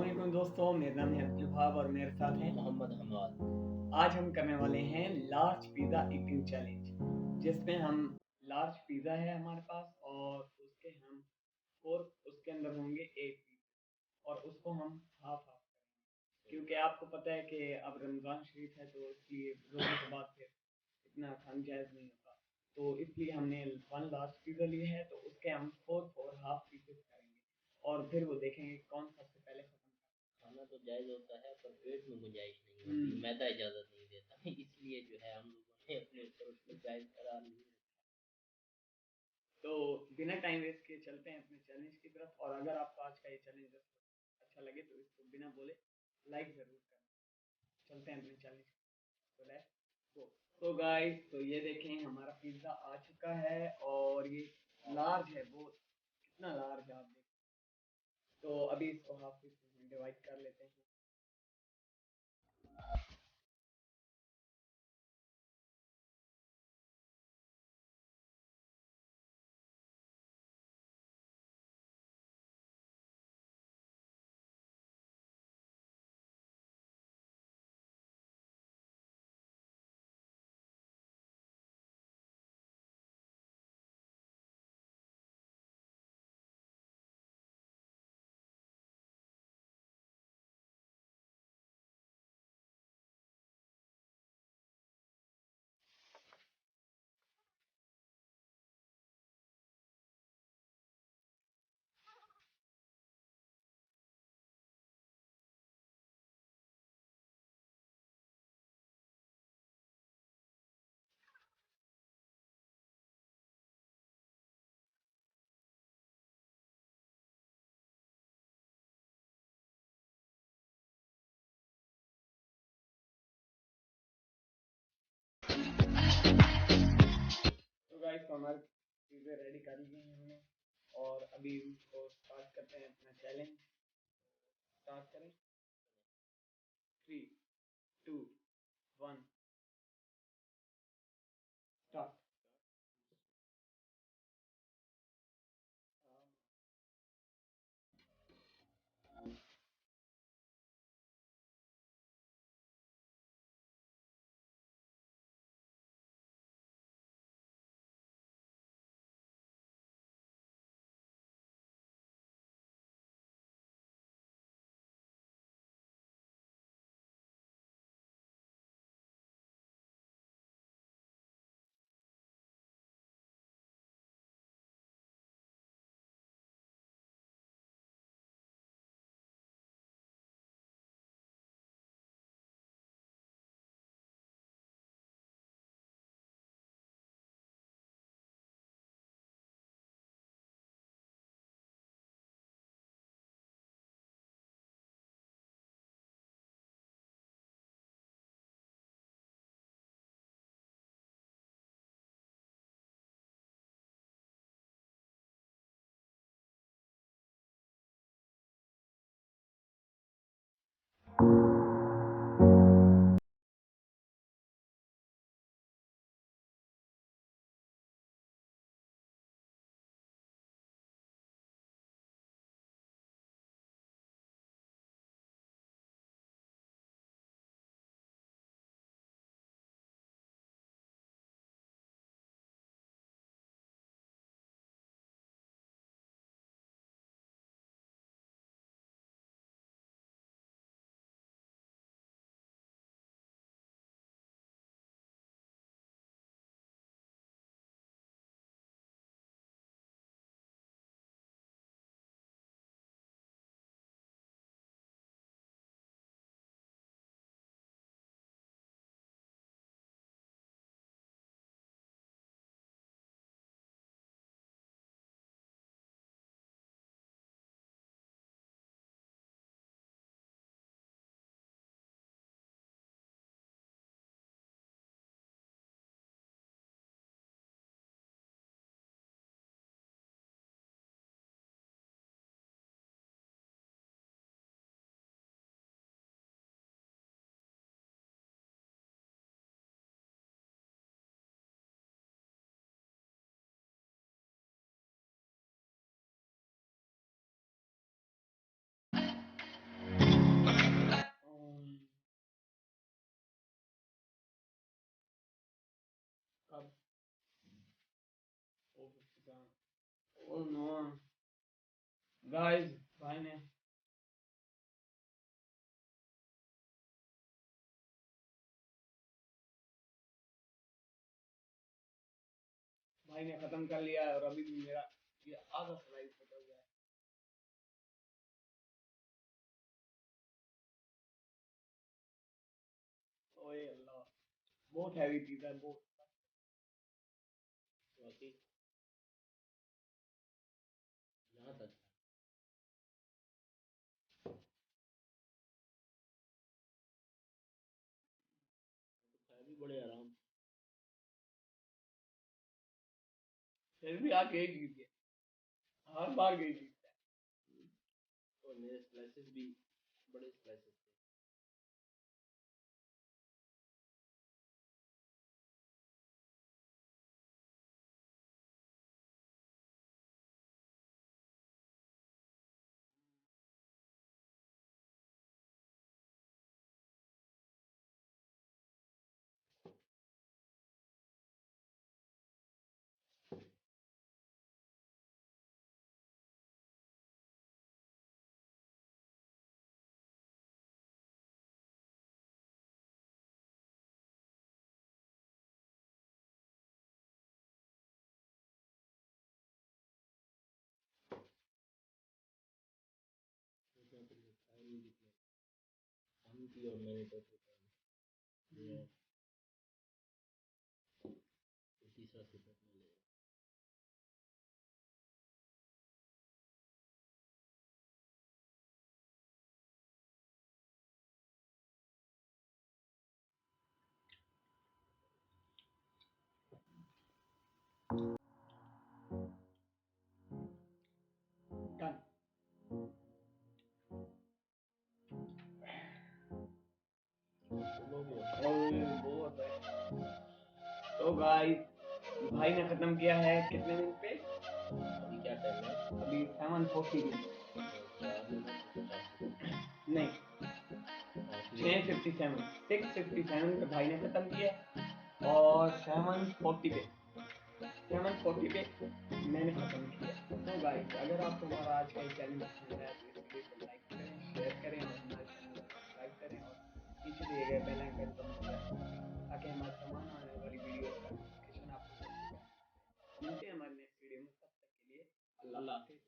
वालेकुम दोस्तों, मेरा नाम है अब्दुल वहाब और मेरे साथ हैं मोहम्मद हमाद। आज हम करने वाले हैं लार्ज पिज़्ज़ा ईटिंग चैलेंज, जिसमें हम लार्ज पिज़्ज़ा है हमारे पास और उसके हम फोर्क उसके अंदर होंगे 1 पीस और उसको हम हाफ-हाफ करेंगे क्योंकि आपको पता है कि अब रमज़ान शरीफ है तो इसलिए रोज़े के बाद फिर इतना खाना जायज़ नहीं होता। तो इसलिए हमने 1 लार्ज पिज़्ज़ा लिया है तो उसके हम 4 हाफ पीसेस करेंगे और फिर वो देखेंगे कौन सबसे पहले खत्म करता है। खाना तो जायज़ होता है पर पेट में गुंजाइश नहीं होती, हुँ। मैदा इजाज़त नहीं देता इसलिए जो है हम लोगों ने अपने ऊपर उसको जायज़ करार नहीं रखा। तो बिना टाइम वेस्ट किए चलते हैं अपने चैलेंज की तरफ और अगर आपको आज का ये चैलेंज अच्छा लगे तो इसको बिना बोले लाइक ज़रूर करना। चलते हैं अपने चैलेंज की तरफ। तो लेट्स गो। तो गाइस तो ये देखें हमारा पिज़्ज़ा आ चुका है और ये लार्ज है वो कितना लार्ज है आप देख। तो अभी इसको हाफ पीसेस में डिवाइड कर लेते हैं। तो गाइस तो हमारे चीज़ें रेडी कर ली हैं हमने और अभी इसको स्टार्ट करते हैं अपना चैलेंज। स्टार्ट करें 3 2 1 स्टार्ट। ओह नो गाइस, भाई ने खत्म कर लिया है और अभी भी मेरा ये आधा स्लाइस बचा हुआ है। ओए अल्लाह, बहुत हैवी पिज़्ज़ा है, बहुत। बाकी यहाँ तक तो खाया भी बड़े आराम से। फिर भी आके एक जीत गया, हर बार गई जीतता और मेरे स्लाइसेस भी बड़े स्लाइसेस थे। उसमें कुछ खाया नहीं जितने शांति और मैंने तो है। तीसरा सिपर में ले। Done. बोलो भी बहुत है। तो गाइस, भाई ने खत्म किया है कितने मिनट पे? अभी क्या टाइम है? अभी 7:40 4 मिनट 50 सेकंड। नहीं, हाँ, फिर 6:57 पे भाई ने खत्म किया और 7:40 पे मैंने खत्म किया। तो गाइस, अगर आपको हमारा आज का चैलेंज पसंद आया तो इस वीडियो को लाइक करें, शेयर करें और हमारे चैनल को सब्सक्राइब करें और नीचे दिए गए बेल आइकन को प्रेस करें ताकि हमारी तमाम आने वाली वीडियोस का नोटिफिकेशन आपको सबसे पहले मिले। मिलते हैं हमारे नेक्स्ट वीडियो में, तब तक के लिए अल्लाह हाफिज़।